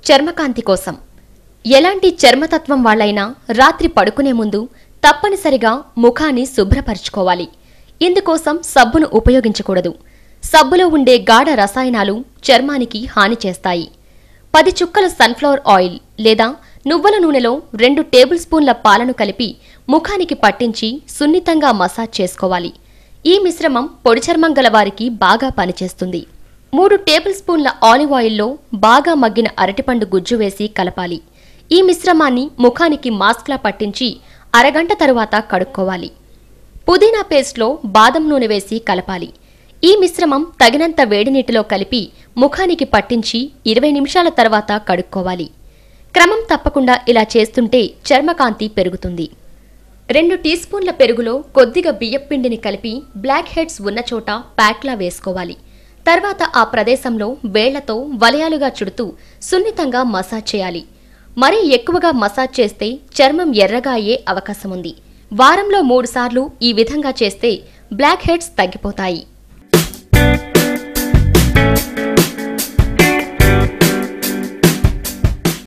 చర్మకాంతి కోసం ఎలాంటి చర్మతత్వం వాళ్ళైనా రాత్రి పడుకునే ముందు తప్పనిసరిగా ముఖాన్ని శుభ్రపరచుకోవాలి. ఇందుకోసం సబ్బును ఉపయోగించకూడదు. సబ్బులో ఉండే గాఢ రసాయనాలు చర్మానికి హాని చేస్తాయి. 10 చుక్కల సన్ఫ్లవర్ ఆయిల్ లేదా నువ్వుల నూనెలో 2 టేబుల్ స్పూన్ల పాలను కలిపి ముఖానికి పట్టించి సున్నితంగా మసాజ్ చేసుకోవాలి. ఈ మిశ్రమం పొడి చర్మం గలవారికి బాగా పనిచేస్తుంది. 3 టేబుల్ స్పూన్ల ఆలివ్ ఆయిల్లో బాగా మగ్గిన అరటిపండు గుజ్జు వేసి కలపాలి. ఈ మిశ్రమాన్ని ముఖానికి మాస్క్లా పట్టించి అరగంట తరువాత కడుక్కోవాలి. పుదీనా పేస్ట్లో బాదం నూనె వేసి కలపాలి. ఈ మిశ్రమం తగినంత వేడినీటిలో కలిపి ముఖానికి పట్టించి 20 నిమిషాల తర్వాత కడుక్కోవాలి. క్రమం తప్పకుండా ఇలా చేస్తుంటే చర్మకాంతి పెరుగుతుంది. 2 టీ స్పూన్ల పెరుగులో కొద్దిగా బియ్యపిండిని కలిపి బ్లాక్ హెడ్స్ ఉన్న చోట ప్యాక్లా వేసుకోవాలి. తర్వాత ఆ ప్రదేశంలో వేళ్లతో వలయాలుగా చుడుతూ సున్నితంగా మసాజ్ చేయాలి. మరీ ఎక్కువగా మసాజ్ చేస్తే చర్మం ఎర్రగా అయ్యే అవకాశముంది. వారంలో 3 సార్లు ఈ విధంగా చేస్తే బ్లాక్ హెడ్స్ తగ్గిపోతాయి.